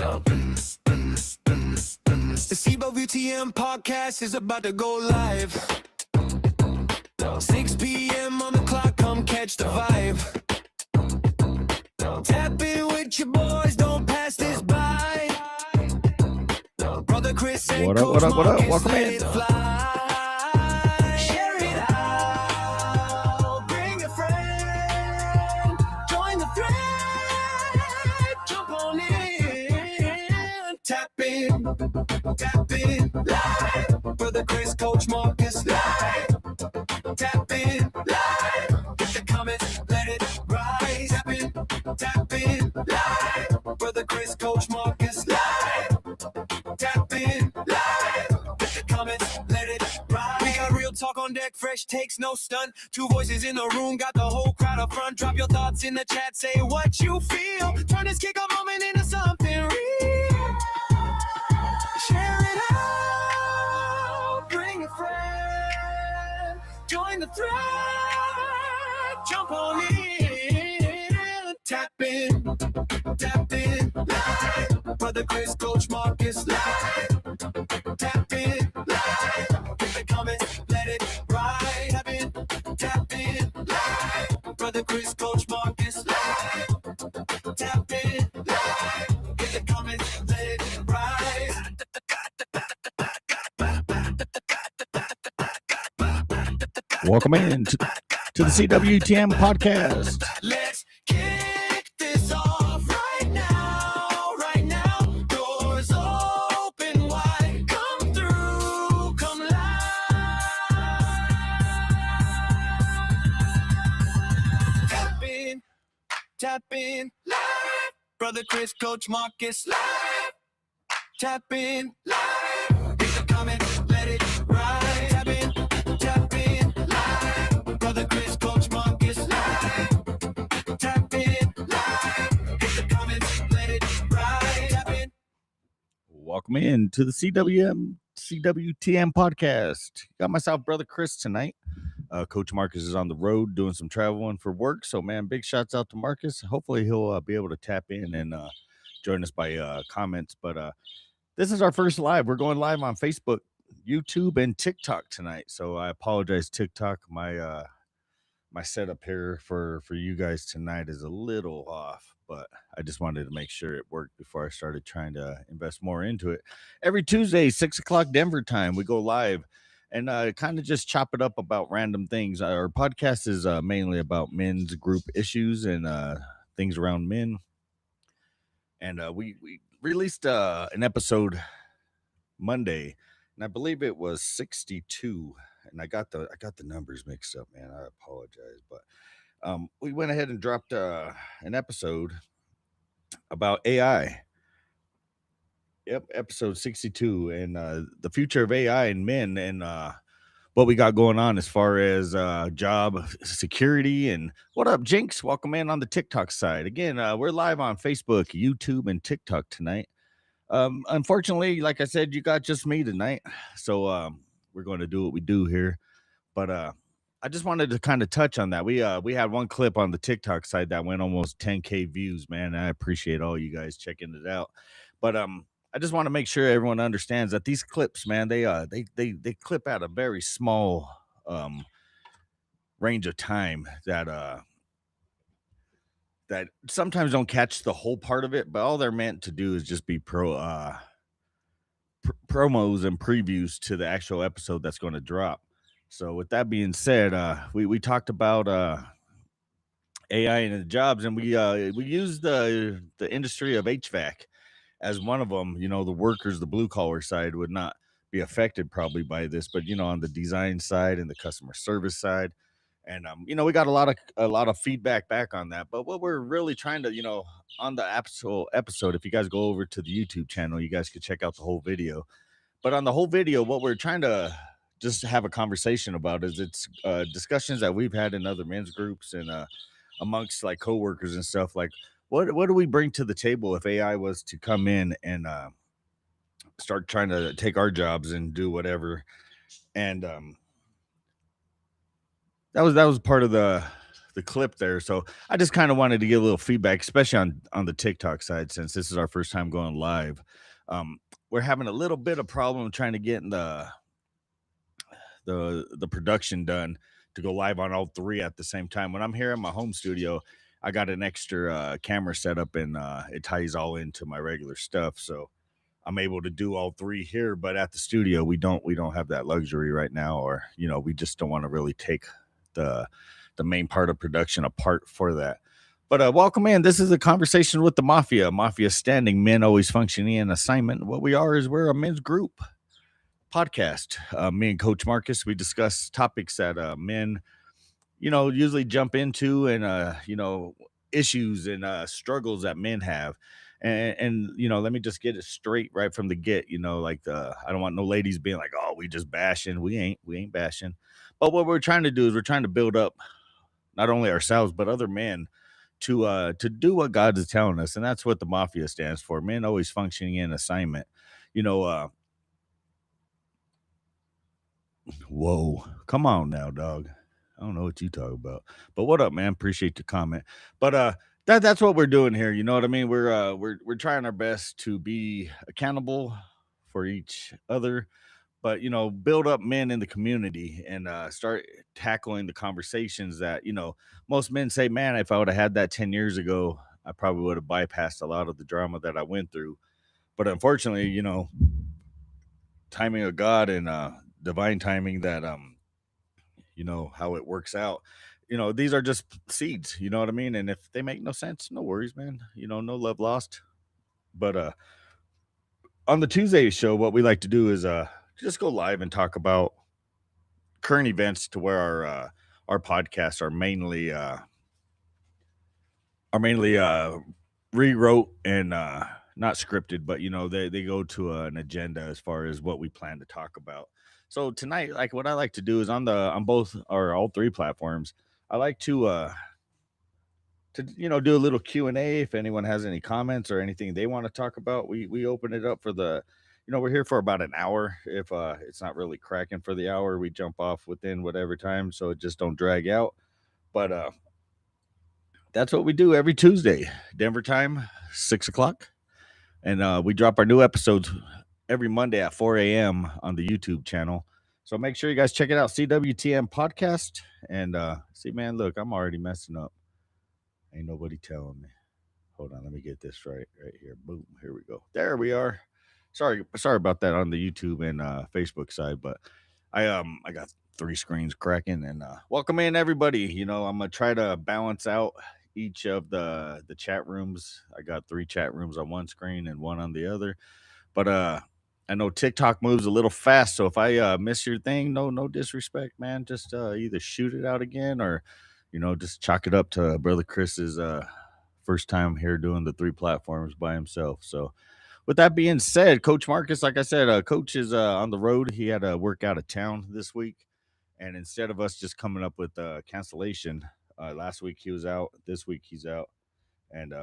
The CWTM podcast is about to go live. 6 p.m. on the clock, come catch the vibe. Tap in with your boys, don't pass this by. Brother Chris and What up, Coach what up, what up? Marcus, Welcome let in. it fly. Share it out, bring a friend, join the thread, jump on in, tap in, live. Brother Chris, Coach Marcus, live. Tap in, live. Get the comments, let it rise. Tap in, live. Brother Chris, Coach Marcus, live. Tap in, live. Get the comments, let it rise. We got real talk on deck, fresh takes, no stunt. Two voices in the room, got the whole crowd up front. Drop your thoughts in the chat, say what you feel. Turn this kick-off moment into something real. Share it out, bring a friend, join the thread, jump on in, tap in, live. Brother Chris, Coach Marcus, live. Tap in, live. Get the comments, let it ride. Tap in, live. Brother Chris, Coach Marcus, live. Tap in, live. Get the comments, let it ride. Welcome in to the CWTM podcast. Let's kick this off right now. Doors open wide. Come through, come live. Tap in, live. Brother Chris, Coach Marcus, live. Tap in, live. Get the comments, let it ride. Tap in, live. Brother Chris, Coach Marcus, live. Tap in, live. Get the comments, let it ride. Tap in. Welcome in to the CWTM podcast. Got myself, Brother Chris, tonight. Coach Marcus is on the road doing some traveling for work. So, man, big shouts out to Marcus. Hopefully he'll be able to tap in and join us by comments. But this is our first live. We're going live on Facebook, YouTube, and TikTok tonight. So I apologize, TikTok. My setup here for you guys tonight is a little off, but I just wanted to make sure it worked before I started trying to invest more into it. Every Tuesday, 6 o'clock Denver time, we go live and kind of just chop it up about random things. Our podcast is mainly about men's group issues and things around men. And we released an episode Monday, and I believe it was 62. And I got the numbers mixed up, man. I apologize, but we went ahead and dropped an episode about AI. Yep, episode 62, and the future of AI and men, and what we got going on as far as job security. And what up, Jinx? Welcome in on the TikTok side. Again, we're live on Facebook, YouTube, and TikTok tonight. Unfortunately, like I said, you got just me tonight, so we're going to do what we do here. But I just wanted to kind of touch on that. We had one clip on the TikTok side that went almost 10K views, man. I appreciate all you guys checking it out. But I just want to make sure everyone understands that these clips, man, they clip out a very small range of time that sometimes don't catch the whole part of it, but all they're meant to do is just be promos and previews to the actual episode that's going to drop. So with that being said, we talked about AI and the jobs, and we used the industry of HVAC as one of them. You know, the workers, the blue collar side would not be affected probably by this, but you know, on the design side and the customer service side, and you know, we got a lot of feedback back on that. But what we're really trying to, you know, on the actual episode, if you guys go over to the YouTube channel, you guys could check out the whole video. But on the whole video, what we're trying to just have a conversation about is it's discussions that we've had in other men's groups and amongst like coworkers and stuff. Like, what do we bring to the table if AI was to come in and start trying to take our jobs and do whatever? And that was part of the clip there. So I just kind of wanted to get a little feedback, especially on the TikTok side, since this is our first time going live. Um, we're having a little bit of problem trying to get the production done to go live on all three at the same time. When I'm here in my home studio, I got an extra camera set up, and it ties all into my regular stuff. So I'm able to do all three here, but at the studio we don't have that luxury right now, or we just don't want to really take the main part of production apart for that. But welcome in. This is a conversation with the Mafia. Mafia standing, men always functioning in assignment. What we are is we're a men's group podcast. Me and Coach Marcus, we discuss topics that men, usually jump into, and issues and struggles that men have. And let me just get it straight right from the get. I don't want no ladies being like, "Oh, we just bashing." We ain't bashing. But what we're trying to do is we're trying to build up not only ourselves but other men to do what God is telling us, and that's what the Mafia stands for. Men always functioning in assignment. You know, whoa, come on now, dog. I don't know what you talk about, but what up, man? Appreciate the comment. But that's what we're doing here. You know what I mean? We're trying our best to be accountable for each other, but build up men in the community, and start tackling the conversations that most men say, man, if I would have had that 10 years ago, I probably would have bypassed a lot of the drama that I went through. But unfortunately, timing of God and divine timing, that how it works out. These are just seeds, you know what I mean? And if they make no sense, no worries, man. No love lost. But on the Tuesday show, what we like to do is just go live and talk about current events, to where our podcasts are mainly rewrote and not scripted, but they go to an agenda as far as what we plan to talk about. So tonight, like, what I like to do is on both or all three platforms, I like to do a little Q&A. If anyone has any comments or anything they want to talk about, we open it up for we're here for about an hour. If it's not really cracking for the hour, we jump off within whatever time, so it just don't drag out. But that's what we do every Tuesday, Denver time, 6 o'clock. And we drop our new episodes every Monday at 4 a.m. on the YouTube channel. So make sure you guys check it out, CWTM Podcast. And see, man, look, I'm already messing up. Ain't nobody telling me. Hold on, let me get this right here. Boom, here we go. There we are. Sorry about that on the YouTube and Facebook side, but I got three screens cracking. And welcome in, everybody. I'm gonna try to balance out each of the chat rooms. I got 3 chat rooms on one screen and one on the other. But I know TikTok moves a little fast, so if I miss your thing, no disrespect, man. Just either shoot it out again, or just chalk it up to Brother Chris's first time here doing the 3 platforms by himself. So with that being said, Coach Marcus, like I said, Coach is on the road. He had to work out of town this week, and instead of us just coming up with cancellation, last week he was out, this week he's out, and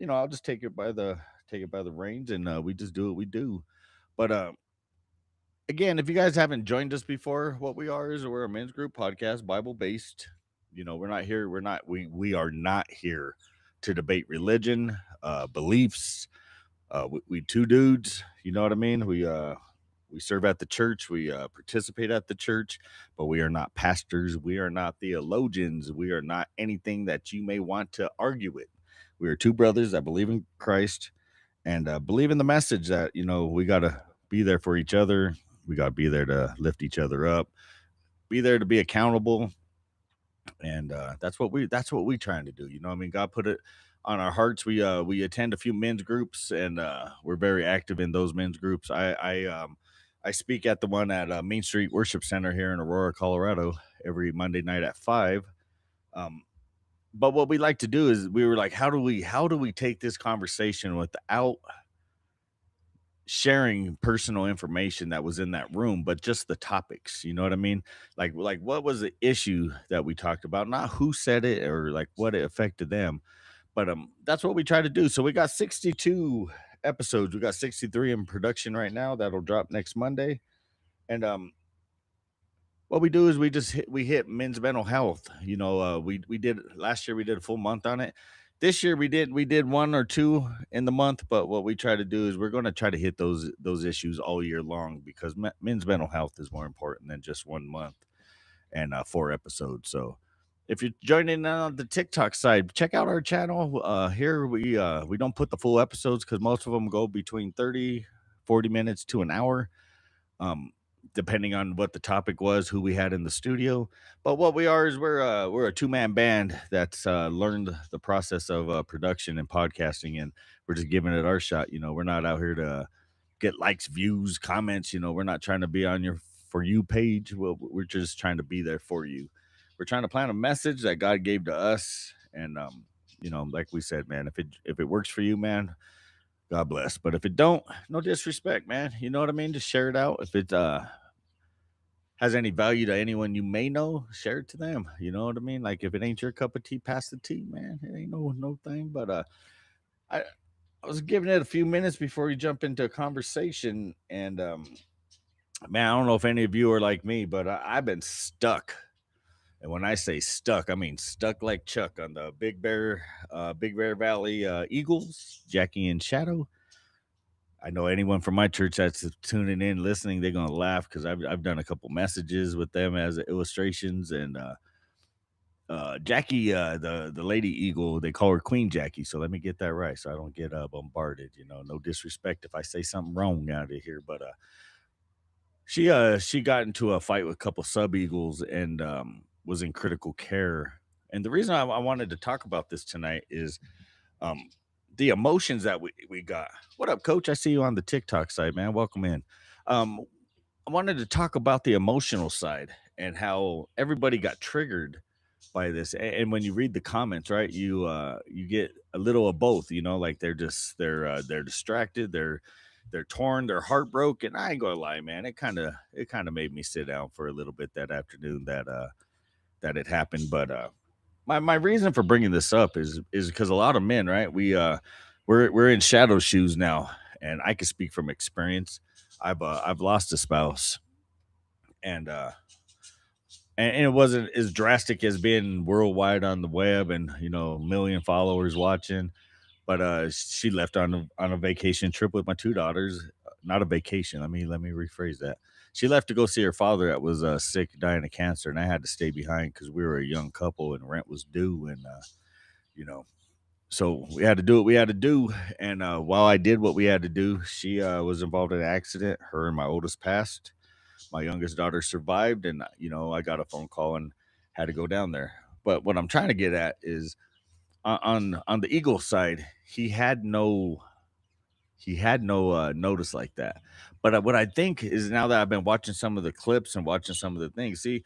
I'll just take it by the reins, and we just do what we do. But again, if you guys haven't joined us before, what we are is we're a men's group podcast, Bible based. We're not here. We are not here to debate religion, beliefs. We two dudes. You know what I mean? We serve at the church. We participate at the church, but we are not pastors. We are not theologians. We are not anything that you may want to argue with. We are 2 brothers that believe in Christ and believe in the message that we got to be there for each other. We got to be there to lift each other up, be there to be accountable. And that's what we trying to do. God put it on our hearts. We attend a few men's groups, and we're very active in those men's groups. I speak at the one at Main Street Worship Center here in Aurora, Colorado, every Monday night at 5. But what we like to do is we were like, how do we take this conversation without sharing personal information that was in that room, but just the topics? You know what I mean? Like what was the issue that we talked about? Not who said it or like what it affected them, but that's what we try to do. So we got 62 episodes. We got 63 in production right now. That'll drop next Monday. And What we do is we hit men's mental health. We did last year. We did a full month on it. This year we did one or two in the month. But what we try to do is we're going to try to hit those issues all year long because men's mental health is more important than just 1 month and 4 episodes. So if you're joining in on the TikTok side, check out our channel. Here we don't put the full episodes because most of them go between 30, 40 minutes to an hour, um, depending on what the topic was, who we had in the studio. But what we are is we're a two-man band that's learned the process of production and podcasting, and we're just giving it our shot. We're not out here to get likes, views, comments. We're not trying to be on your for you page. Well, we're just trying to be there for you. We're trying to plant a message that God gave to us, and like we said, man, if it works for you, man, God bless. But if it don't, no disrespect, man. You know what I mean? Just share it out. If it has any value to anyone you may know, share it to them. You know what I mean? Like if it ain't your cup of tea, pass the tea, man. It ain't no thing. But I I was giving it a few minutes before we jump into a conversation, and man, I don't know if any of you are like me, but I've been stuck. And when I say stuck, I mean stuck like Chuck on the Big Bear Valley Eagles, Jackie and Shadow. I know anyone from my church that's tuning in, listening, they're gonna laugh because I've done a couple messages with them as illustrations, and Jackie, the lady eagle, they call her Queen Jackie. So let me get that right, so I don't get bombarded. No disrespect if I say something wrong out of here, but she got into a fight with a couple sub eagles and was in critical care. And the reason I wanted to talk about this tonight is um the emotions that we got. What up, Coach? I see you on the TikTok side, man. Welcome in. Um, I wanted to talk about the emotional side and how everybody got triggered by this. And when you read the comments, right, you get a little of both. Like they're distracted, they're torn, they're heartbroken. I ain't gonna lie, man. It kind of made me sit down for a little bit that afternoon that it happened. But my reason for bringing this up is because a lot of men, right? We're in shadow shoes now, and I can speak from experience. I've lost a spouse, and and it wasn't as drastic as being worldwide on the web and million followers watching. But she left on a vacation trip with my two daughters. Not a vacation. Let me rephrase that. She left to go see her father that was sick, dying of cancer, and I had to stay behind because we were a young couple and rent was due, and you know, so we had to do what we had to do. And while I did what we had to do, she was involved in an accident. Her and my oldest passed. My youngest daughter survived, and I got a phone call and had to go down there. But what I'm trying to get at is on the Eagle side, he had no notice like that. But what I think is now that I've been watching some of the clips and watching some of the things, see,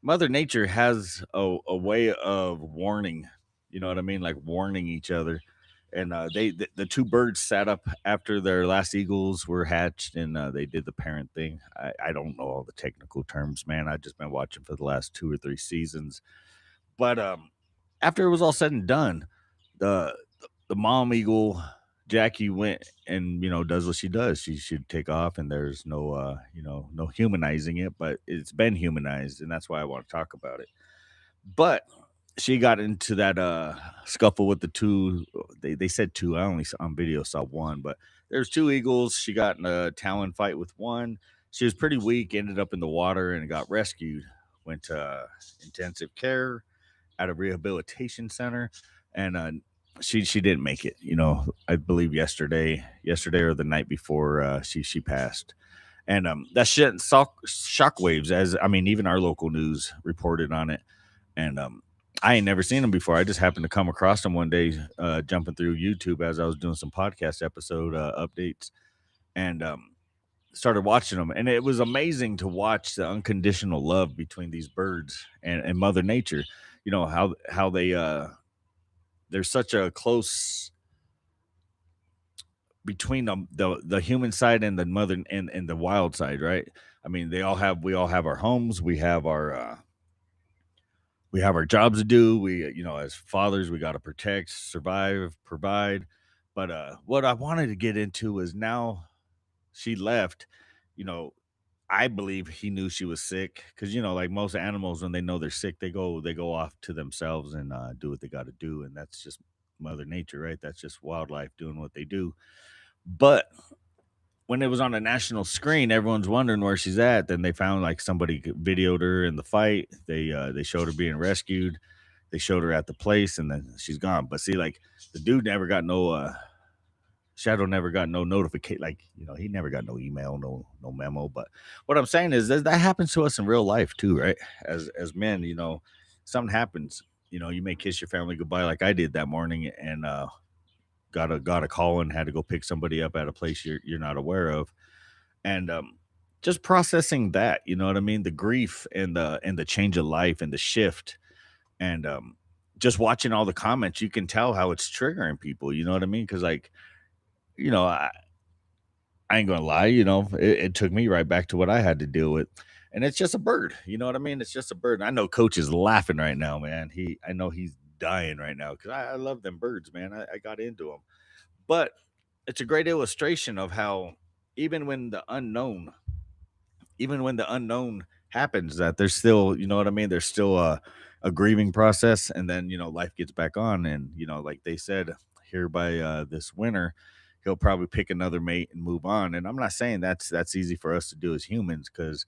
Mother Nature has a way of warning. You know what I mean? Like warning each other. And the two birds sat up after their last eagles were hatched, and they did the parent thing. I don't know all the technical terms, man. I've just been watching for the last 2 or 3 seasons. But after it was all said and done, the the mom eagle Jackie went and does what she does. She should take off, and there's no humanizing it, but it's been humanized, and that's why I want to talk about it. But she got into that scuffle with the two. They said two. I only on video saw one, but there's two eagles. She got in a talon fight with one. She was pretty weak, ended up in the water and got rescued. Went to intensive care at a rehabilitation center, and she didn't make it. I believe yesterday or the night before she passed, and that shit shockwaves. As I mean, even our local news reported on it, and I ain't never seen them before. I just happened to come across them one day, jumping through YouTube as I was doing some podcast episode updates, and started watching them, and it was amazing to watch the unconditional love between these birds and Mother Nature. How there's such a close between the human side and the mother and the wild side, right? I mean, we all have our homes, we have our jobs to do. We as fathers, we got to protect, survive, provide. But what I wanted to get into is now she left, you know I believe he knew she was sick because like most animals, when they know they're sick, they go off to themselves and do what they got to do, and that's just Mother Nature, right? That's just wildlife doing what they do. But when it was on a national screen, everyone's wondering where she's at. Then they found like somebody videoed her in the fight. They showed her being rescued. They showed her at the place, and then she's gone. But see, like the dude never got no Shadow never got no notification. Like he never got no email, no memo. But what I'm saying is that happens to us in real life too, right? As men, something happens. You may kiss your family goodbye, like I did that morning, and got a call and had to go pick somebody up at a place you're not aware of, and just processing that, you know what I mean, the grief and the change of life and the shift, and just watching all the comments, you can tell how it's triggering people, you know what I mean, because like you know I, I ain't gonna lie, it took me right back to what I had to deal with, and it's just a bird, you know what I mean, it's just a bird. And I know Coach is laughing right now, man. I know he's dying right now because I love them birds, man. I got into them. But it's a great illustration of how even when the unknown, even when the unknown happens, that there's still, you know what I mean? There's still a grieving process, and then life gets back on, and like they said here by this winter, he'll probably pick another mate and move on. And I'm not saying that's easy for us to do as humans, because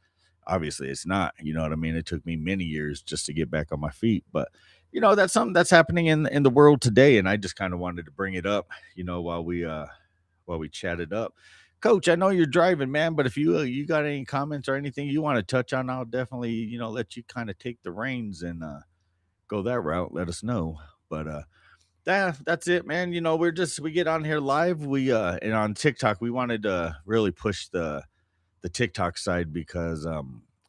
obviously it's not. You know what I mean? It took me many years just to get back on my feet, but that's something that's happening in the world today, and I just kind of wanted to bring it up, while we chatted up. Coach, I know you're driving, man, but if you got any comments or anything you want to touch on, I'll definitely let you kind of take the reins and go that route. Let us know. But that's it, man. We get on here live. We and on TikTok, we wanted to really push the TikTok side because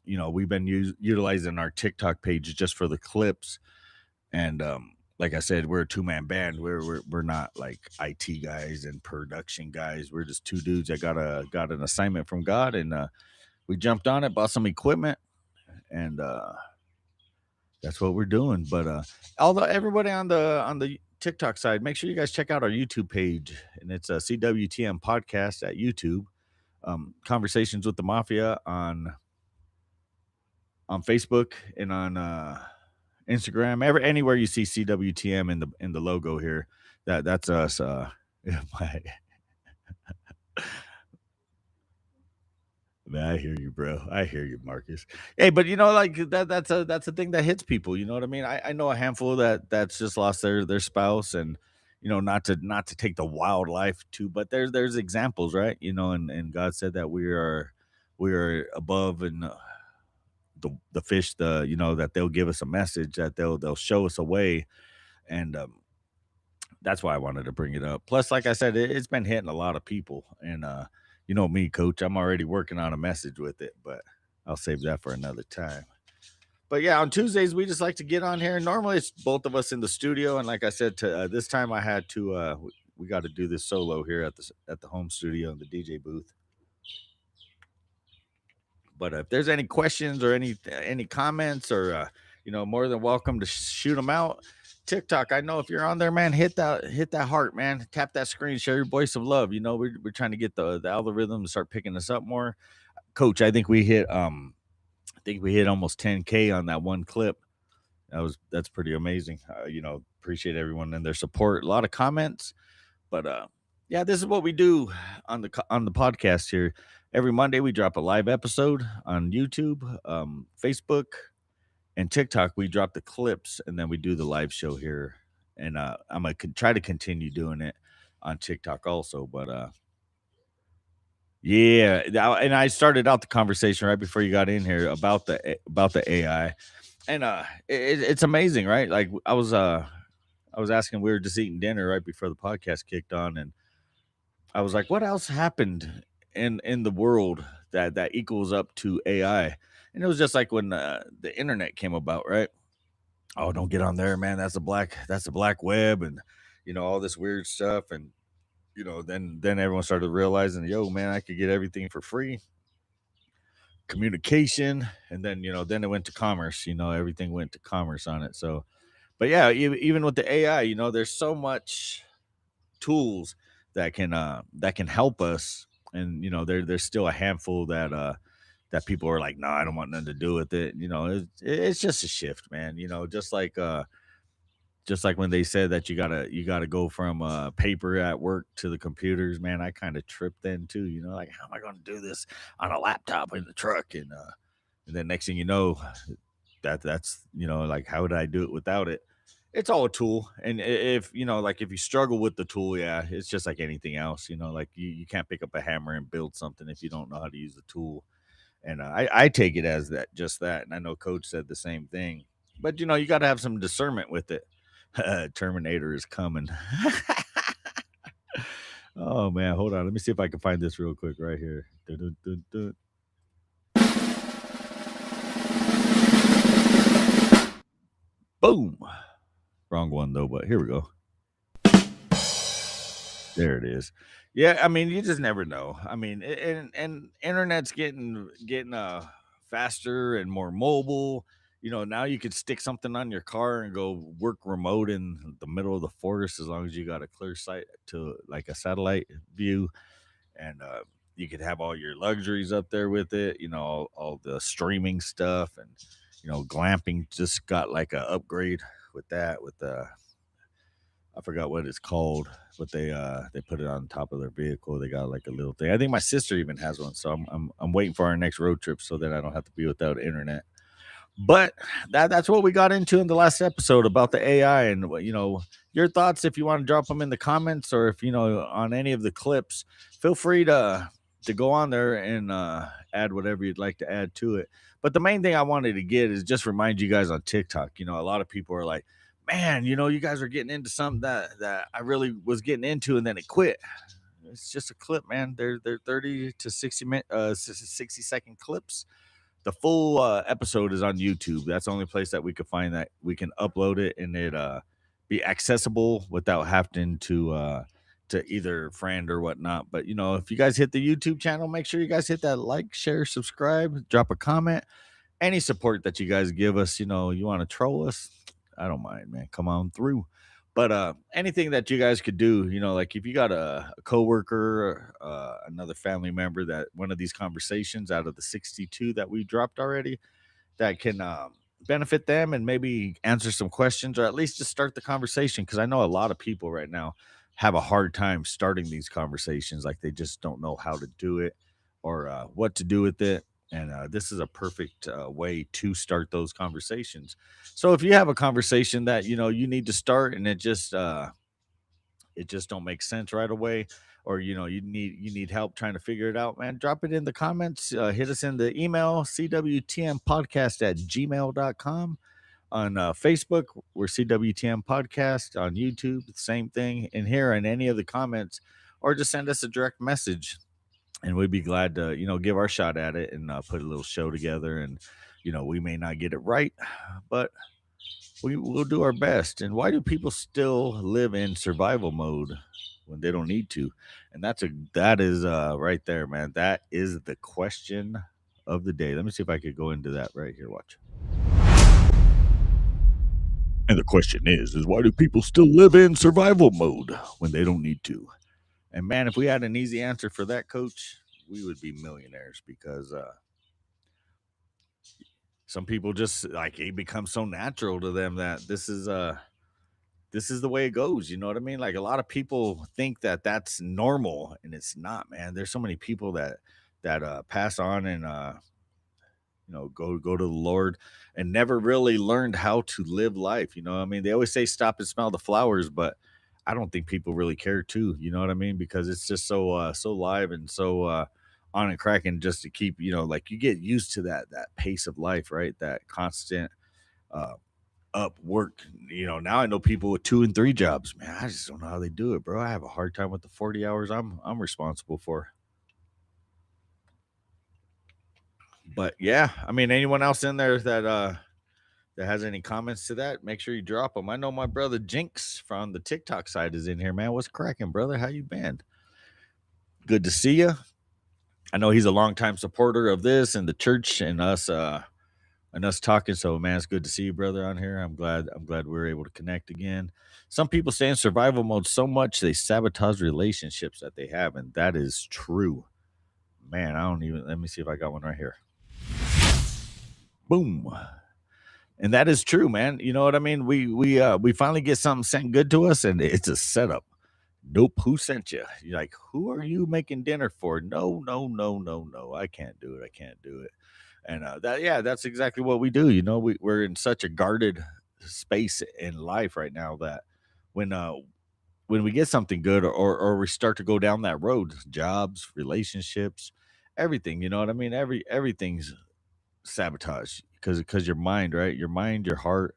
we've been utilizing our TikTok page just for the clips, and like I said, we're a two-man band. We're not like IT guys and production guys. We're just two dudes that got an assignment from God, and we jumped on it, bought some equipment, and that's what we're doing. But although everybody on the TikTok side, make sure you guys check out our YouTube page, and it's a CWTM podcast at YouTube. Conversations with the Mafia on Facebook and on Instagram, anywhere you see CWTM in the logo here, that's us. My, man, I hear you, bro. I hear you, Marcus. Hey, but like that's a thing that hits people. You know what I mean? I know a handful that's just lost their spouse, and not to take the wildlife too, but there's examples, right? And God said that we are above, and the fish, that they'll give us a message, that they'll show us a way, and that's why I wanted to bring it up. Plus, like I said, it's been hitting a lot of people, and me, Coach, I'm already working on a message with it, but I'll save that for another time. But yeah, on Tuesdays we just like to get on here. Normally it's both of us in the studio, and like I said, this time I had to. We got to do this solo here at the home studio in the DJ booth. But if there's any questions or any comments, or more than welcome to shoot them out. TikTok, I know if you're on there, man, hit that heart, man. Tap that screen, share your voice of love. We're trying to get the algorithm to start picking us up more. Coach, I think we hit almost 10K on that one clip. That's pretty amazing. Appreciate everyone and their support. A lot of comments, but yeah, this is what we do on the podcast here. Every Monday we drop a live episode on YouTube, Facebook, and TikTok. We drop the clips, and then we do the live show here. And I'm gonna try to continue doing it on TikTok also. But yeah, and I started out the conversation right before you got in here about the AI, and it's amazing, right? Like I was asking, we were just eating dinner right before the podcast kicked on, and I was like, what else happened in the world that equals up to AI? And it was just like when the internet came about, right? Oh, don't get on there, man. That's the black web, and all this weird stuff. And then everyone started realizing, yo, man, I could get everything for free. Communication, and then it went to commerce. Everything went to commerce on it. So, but yeah, even with the AI, there's so much tools that can help us, and there's still a handful that people are like, no, I don't want nothing to do with it. It's just a shift, man. Just like when they said that you gotta go from paper at work to the computers, man. I kind of tripped then too. Like how am I going to do this on a laptop in the truck? And then next thing you know, that's like how would I do it without it? It's all a tool, and if like if you struggle with the tool, yeah, it's just like anything else. Like you can't pick up a hammer and build something if you don't know how to use the tool. And I take it as that, just that. And I know Coach said the same thing, but you got to have some discernment with it. Terminator is coming. Oh man, hold on. Let me see if I can find this real quick right here. Dun, dun, dun, dun. Boom. Wrong one though, but here we go. There it is. Yeah, I mean, you just never know. I mean, and internet's getting faster and more mobile. Now you could stick something on your car and go work remote in the middle of the forest as long as you got a clear sight to like a satellite view, and you could have all your luxuries up there with it. All the streaming stuff, and glamping just got like a upgrade with that with the I forgot what it's called, but they put it on top of their vehicle. They got like a little thing. I think my sister even has one, so I'm waiting for our next road trip so that I don't have to be without internet. But that's what we got into in the last episode about the AI, and your thoughts. If you want to drop them in the comments, or if on any of the clips, feel free to go on there and add whatever you'd like to add to it. But the main thing I wanted to get is just remind you guys on TikTok. A lot of people are like, man, you guys are getting into something that I really was getting into, and then it quit. It's just a clip, man. They're 30 to 60-second clips. The full episode is on YouTube. That's the only place that we could find that we can upload it and it be accessible without having to either friend or whatnot. But if you guys hit the YouTube channel, make sure you guys hit that like, share, subscribe, drop a comment. Any support that you guys give us, you want to troll us, I don't mind, man. Come on through. But anything that you guys could do, like if you got a coworker, or, another family member that one of these conversations out of the 62 that we dropped already that can benefit them and maybe answer some questions or at least just start the conversation. Because I know a lot of people right now have a hard time starting these conversations. Like they just don't know how to do it or what to do with it. And this is a perfect way to start those conversations. So if you have a conversation that you need to start and it just don't make sense right away, or you need help trying to figure it out, man, drop it in the comments. Hit us in the email cwtmpodcast@gmail.com. On Facebook, we're CWTM Podcast. On YouTube, the same thing. And here in any of the comments, or just send us a direct message, and we'd be glad to give our shot at it and put a little show together. And we may not get it right, but we will do our best. And why do people still live in survival mode when they don't need to? And that is right there, man. That is the question of the day. Let me see if I could go into that right here. Watch. And the question is why do people still live in survival mode when they don't need to? And man, if we had an easy answer for that, Coach, we would be millionaires, because some people just like it becomes so natural to them that this is the way it goes. You know what I mean? Like a lot of people think that that's normal, and it's not, man. There's so many people that pass on and go to the Lord and never really learned how to live life. I mean, they always say stop and smell the flowers, but I don't think people really care too. You know what I mean? Because it's just so live and so on and cracking, just to keep like you get used to that pace of life, right? That constant uh up work. Now I know people with 2 and 3 jobs. Man, I just don't know how they do it, bro. I have a hard time with the 40 hours I'm responsible for. But yeah, I mean, anyone else in there that has any comments to that, make sure you drop them. I know my brother Jinx from the TikTok side is in here, man. What's cracking, brother? How you been? Good to see you. I know he's a longtime supporter of this and the church and us talking. So man, it's good to see you, brother, on here. I'm glad we are able to connect again. Some people stay in survival mode so much they sabotage relationships that they have, and that is true. Man, I don't even let me see if I got one right here. Boom. And that is true, man. You know what I mean? We finally get something sent good to us, and it's a setup. Nope. Who sent you? You're like, who are you making dinner for? No, no, no, no, no. I can't do it. I can't do it. And yeah, that's exactly what we do. You know, we're in such a guarded space in life right now that when uh when we get something good, or we start to go down that road, jobs, relationships, everything, you know what I mean? Everything's sabotage because your mind, right? Your mind, your heart,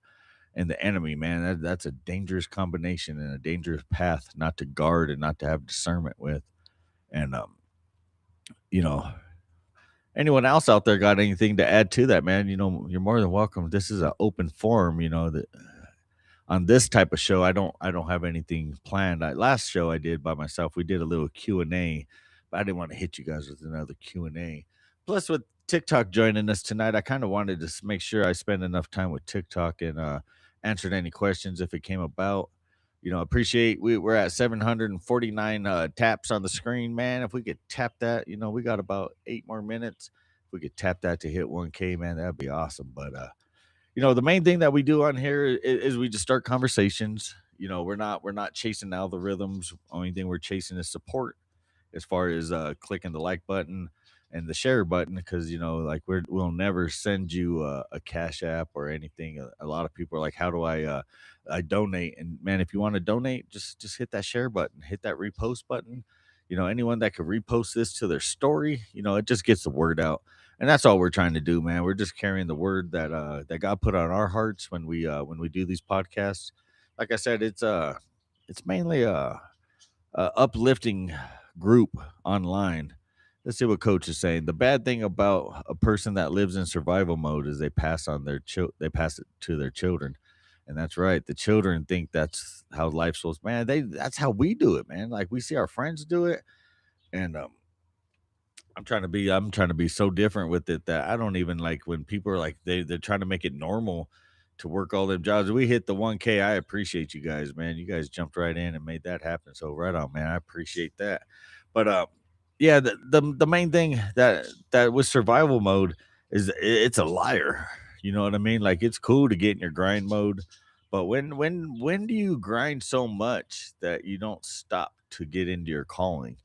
and the enemy, man, that's a dangerous combination and a dangerous path not to guard and not to have discernment with. And you know, anyone else out there got anything to add to that, man? You know, you're more than welcome. This is an open forum, you know, that on this type of show, I don't have anything planned. Last show I did by myself, we did a little Q&A, but I didn't want to hit you guys with another Q&A. Plus, with TikTok joining us tonight, I kind of wanted to make sure I spend enough time with TikTok and answered any questions if it came about. You know, appreciate we're at 749 taps on the screen, man. If we could tap that, you know, we got about 8 more minutes. If we could tap that to hit 1K, man, that'd be awesome. But you know, the main thing that we do on here is we just start conversations. You know, we're not chasing algorithms. Only thing we're chasing is support, as far as clicking the like button and the share button, because you know, like we'll never send you a cash app or anything. A lot of people are like, how do I donate? And man, if you want to donate, just hit that share button, hit that repost button. You know, anyone that could repost this to their story, you know, it just gets the word out. And that's all we're trying to do, man. We're just carrying the word that God put on our hearts when we do these podcasts. Like I said, it's mainly a uplifting group online. Let's see what Coach is saying. The bad thing about a person that lives in survival mode is they pass it to their children. And that's right. The children think that's how life's supposed. Man, that's how we do it, man. Like we see our friends do it, and I'm trying to be so different with it that I don't even like when people are like they're trying to make it normal to work all them jobs. We hit the 1K. I appreciate you guys, man. You guys jumped right in and made that happen. So right on, man. I appreciate that. But yeah, the main thing that with survival mode is it's a liar. You know what I mean? Like it's cool to get in your grind mode, but when do you grind so much that you don't stop to get into your calling?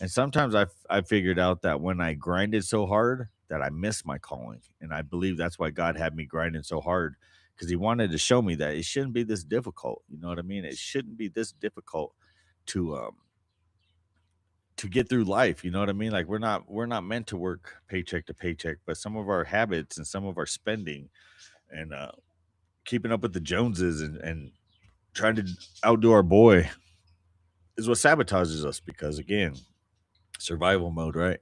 And sometimes I figured out that when I grinded so hard that I missed my calling, and I believe that's why God had me grinding so hard because He wanted to show me that it shouldn't be this difficult. You know what I mean? It shouldn't be this difficult to um to get through life. You know what I mean? Like we're not meant to work paycheck to paycheck, but some of our habits and some of our spending and keeping up with the Joneses and trying to outdo our boy is what sabotages us because again, survival mode, right?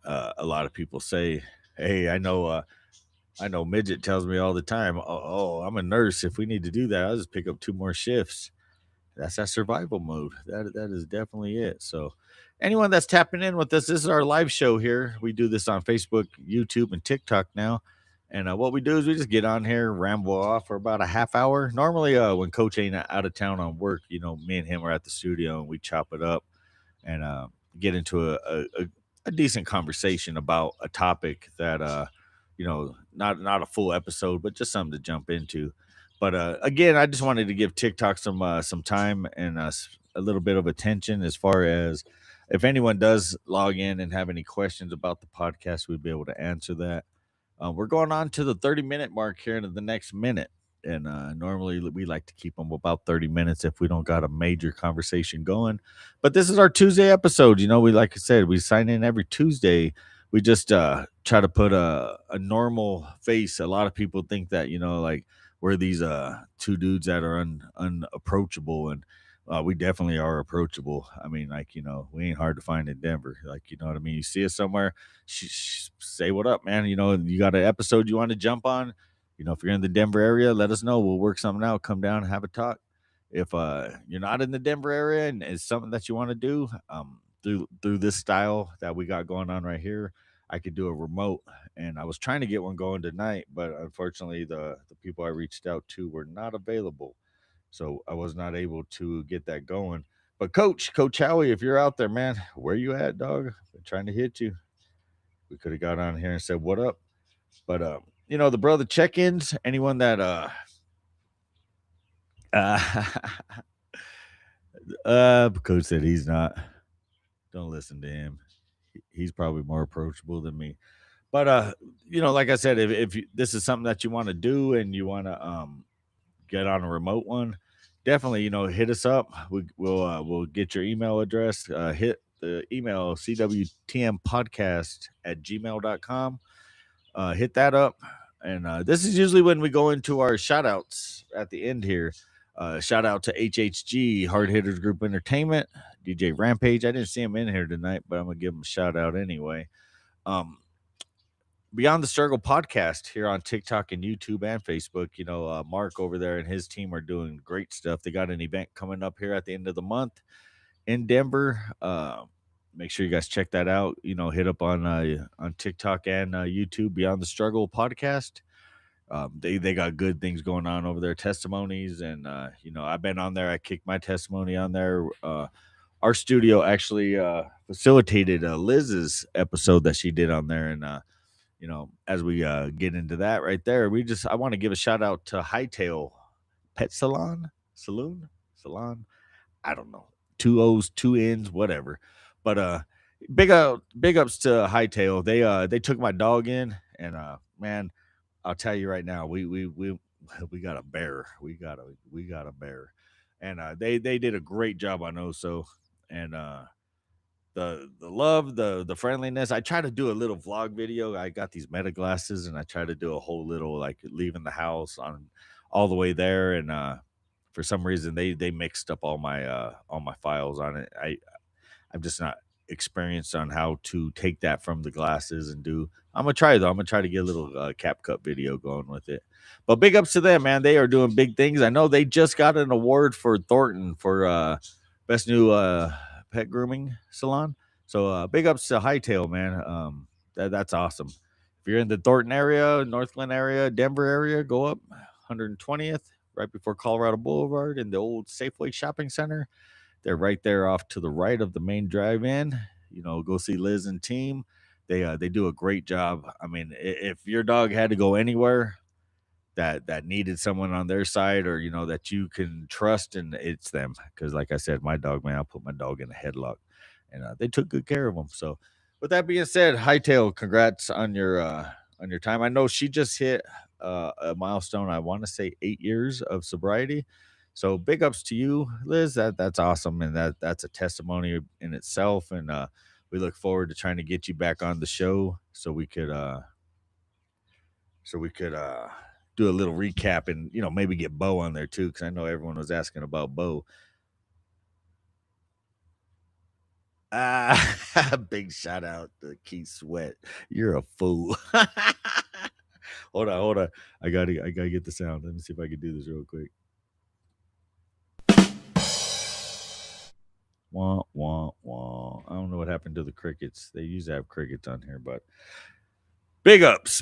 A lot of people say, "Hey, I know midget tells me all the time, oh, I'm a nurse. If we need to do that, I'll just pick up 2 more shifts." That's that survival mode. That is definitely it. So, anyone that's tapping in with us, this is our live show here. We do this on Facebook, YouTube, and TikTok now. And what we do is we just get on here, ramble off for about a half hour. Normally, when Coach ain't out of town on work, you know, me and him are at the studio and we chop it up and get into a decent conversation about a topic that you know, not a full episode, but just something to jump into. But again, I just wanted to give TikTok some time and a little bit of attention as far as if anyone does log in and have any questions about the podcast, we'd be able to answer that. We're going on to the 30-minute mark here in the next minute. And normally we like to keep them about 30 minutes if we don't got a major conversation going. But this is our Tuesday episode. You know, we like I said, we sign in every Tuesday. We just try to put a normal face. A lot of people think that, you know, like we're these two dudes that are unapproachable, and we definitely are approachable. I mean, like, you know, we ain't hard to find in Denver. Like, you know what I mean? You see us somewhere, say what up, man. You know, you got an episode you want to jump on. You know, if you're in the Denver area, let us know. We'll work something out. Come down and have a talk. If you're not in the Denver area and it's something that you want to do through this style that we got going on right here, I could do a remote. And I was trying to get one going tonight, but unfortunately, the people I reached out to were not available, so I was not able to get that going. But Coach Howie, if you're out there, man, where you at, dog? Been trying to hit you. We could have got on here and said what up, but the brother check-ins, anyone that uh Coach said he's not. Don't listen to him. He's probably more approachable than me. But like I said, if this is something that you want to do and you want to get on a remote one, definitely hit us up. We'll get your email address. Hit the email cwtmpodcast@gmail.com. Hit that up. And this is usually when we go into our shout outs at the end here. Shout out to HHG, Hard Hitters Group Entertainment, DJ Rampage. I didn't see him in here tonight, but I'm going to give him a shout out anyway. Beyond the Struggle podcast here on TikTok and YouTube and Facebook. Mark over there and his team are doing great stuff. They got an event coming up here at the end of the month in Denver. Make sure you guys check that out. Hit up on TikTok and YouTube, Beyond the Struggle podcast. They got good things going on over there, testimonies, and I've been on there. I kicked my testimony on there. Our studio actually facilitated Liz's episode that she did on there, and as we get into that right there, I want to give a shout out to Hightail Pet Salon. I don't know, 2 O's, 2 N's, whatever. But big ups to Hightail. They took my dog in, and man, I'll tell you right now, we got a bear. We got a bear, and they did a great job on Oso, and the love, the friendliness. I try to do a little vlog video. I got these Meta glasses, and I try to do a whole little like leaving the house on all the way there, and for some reason they mixed up all my files on it. I'm just not experienced on how to take that from the glasses and do. I'm gonna try though. I'm gonna try to get a little cap cut video going with it. But big ups to them, man. They are doing big things. I know they just got an award for Thornton for best new pet grooming salon. So big ups to Hightail, man. That's awesome. If you're in the Thornton area, Northglenn area, Denver area, go up 120th, right before Colorado Boulevard in the old Safeway Shopping Center. They're right there off to the right of the main drive-in. Go see Liz and team. They do a great job. I mean, if your dog had to go anywhere that needed someone on their side, or that you can trust, and it's them. Because like I said, my dog, man, I put my dog in a headlock, and they took good care of him. So with that being said, Hightail, congrats on your time. I know she just hit a milestone. I want to say 8 years of sobriety. So big ups to you, Liz. That's awesome, and that's a testimony in itself. And we look forward to trying to get you back on the show so we could do a little recap, and maybe get Bo on there too, because I know everyone was asking about Bo. Big shout out to Keith Sweat. You're a fool. Hold on. I gotta get the sound. Let me see if I can do this real quick. Wah, wah, wah. I don't know what happened to the crickets. They used to have crickets on here, but big ups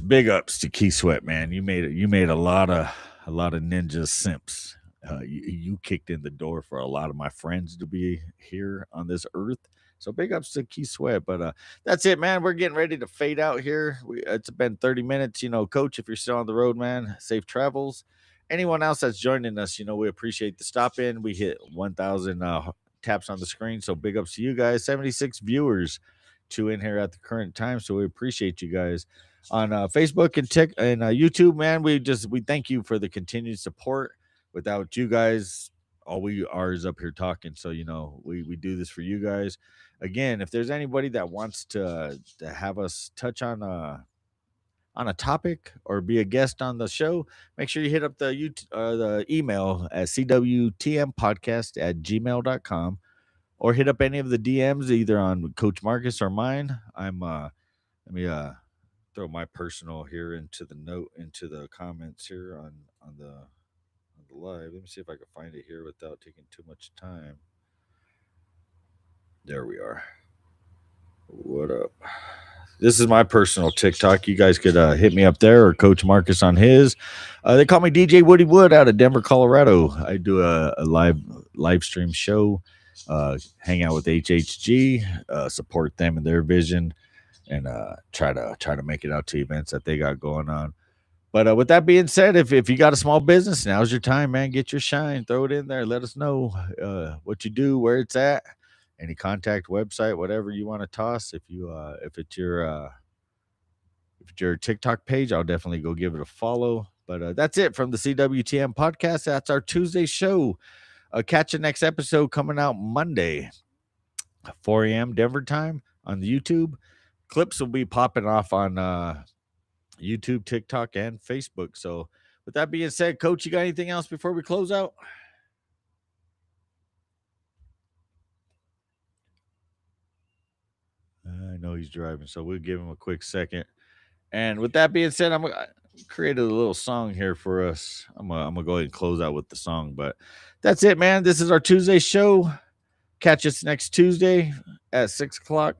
to Keith Sweat, man. You made a lot of ninja simps. You kicked in the door for a lot of my friends to be here on this earth. So big ups to Keith Sweat. But that's it, man. We're getting ready to fade out here. It's been 30 minutes. Coach, if you're still on the road, man, safe travels. Anyone else that's joining us, we appreciate the stop in. We hit 1,000 taps on the screen. So big ups to you guys. 76 viewers to in here at the current time. So we appreciate you guys on Facebook and YouTube, man. We thank you for the continued support. Without you guys, all we are is up here talking. So we do this for you guys. Again, if there's anybody that wants to have us touch on a topic or be a guest on the show, make sure you hit up the email at cwtmpodcast@gmail.com, or hit up any of the DMs either on Coach Marcus or mine. Let me throw my personal here into the comments here on the live. Let me see if I can find it here without taking too much time. There we are. What up? This is my personal TikTok. You guys could hit me up there, or Coach Marcus on his. They call me DJ Woody Wood out of Denver, Colorado. I do a live stream show, hang out with HHG, support them and their vision, and try to make it out to events that they got going on. But with that being said, if you got a small business, now's your time, man. Get your shine, throw it in there. Let us know what you do, where it's at, any contact, website, whatever you want to toss. If it's your TikTok page, I'll definitely go give it a follow. But that's it from the CWTM podcast. That's our Tuesday show. Catch the next episode coming out Monday, 4 a.m. Denver time on the YouTube. Clips will be popping off on YouTube, TikTok, and Facebook. So with that being said, Coach, you got anything else before we close out? I know he's driving, so we'll give him a quick second. And with that being said, I created a little song here for us. I'm gonna go ahead and close out with the song. But that's it, man. This is our Tuesday show. Catch us next Tuesday at 6 o'clock.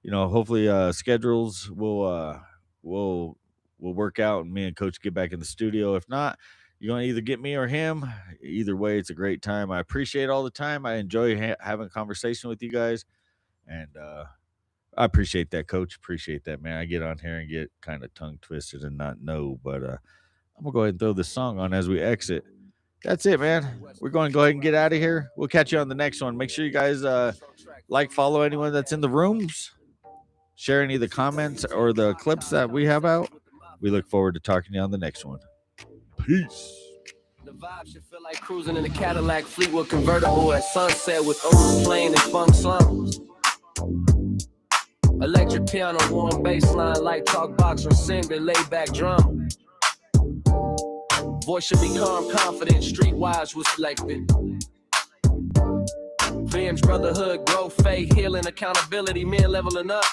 Hopefully schedules will work out and me and Coach get back in the studio. If not, you're going to either get me or him. Either way, it's a great time. I appreciate all the time. I enjoy having a conversation with you guys. And I appreciate that, Coach. Appreciate that, man. I get on here and get kind of tongue twisted and not know. But I'm going to go ahead and throw this song on as we exit. That's it, man. We're going to go ahead and get out of here. We'll catch you on the next one. Make sure you guys follow anyone that's in the rooms. Share any of the comments or the clips that we have out. We look forward to talking to you on the next one. Peace. The vibe should feel like cruising in a Cadillac Fleetwood convertible at sunset with Otis playing in funk songs. Electric piano, warm bass line, light talk box or sing the laid back drum. Voice should be calm, confident, streetwise was selected. Venge, brotherhood, growth, faith, healing, accountability, men leveling up.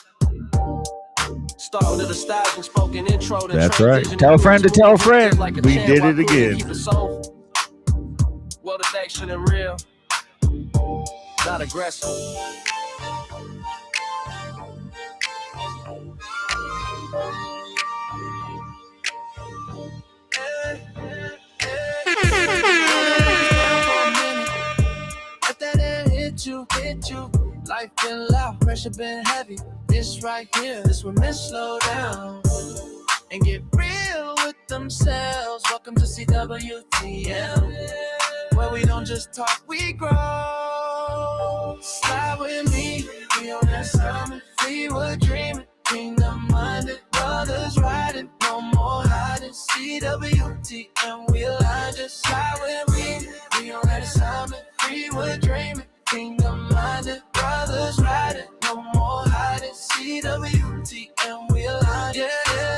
Start with the styles and spoken intro. That's right. Tell a friend to tell a friend. We did it again. Well, the action and real, not aggressive. Let that air hit you. Life been loud, pressure been heavy. This right here, this when men slow down and get real with themselves. Welcome to CWTM, where we don't just talk, we grow. Slide with me, we on that summit. We were dreaming, kingdom-minded brothers riding, no more hiding. CWTM, we aligned. Just slide with me, we on that summit. We were dreaming, kingdom-minded brothers riding, no more hiding. CWTM, we aligned. Yeah.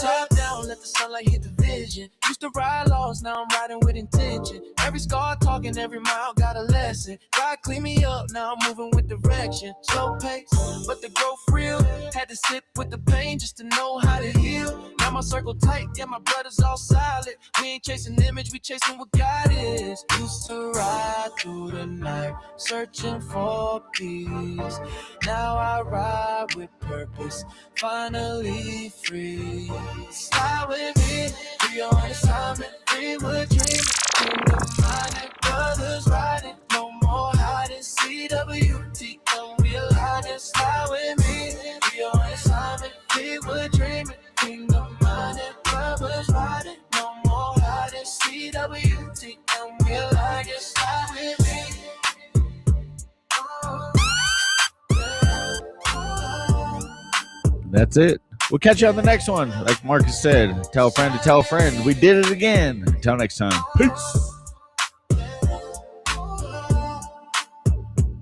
Top down, let the sunlight hit the vision. Used to ride lost, now I'm riding with intention. Every scar talking, every mile got a lesson. God clean me up, now I'm moving with direction. Slow pace, but the growth real. Had to sit with the pain just to know how to heal. Now my circle tight, yeah, my brother's all solid. We ain't chasing image, we chasing what God is. Used to ride through the night, searching for peace. Now I ride with purpose, finally free. Slide with me, we on assignment. We were dreaming, kingdom-minded brothers riding, no more hiding. CWTM, we aligned. Slide with me, we on assignment. We were dreaming, kingdom-minded brothers riding, no more hiding. CWTM, we aligned. Slide with me. That's it. We'll catch you on the next one. Like Marcus said, tell a friend to tell a friend. We did it again. Until next time. Peace.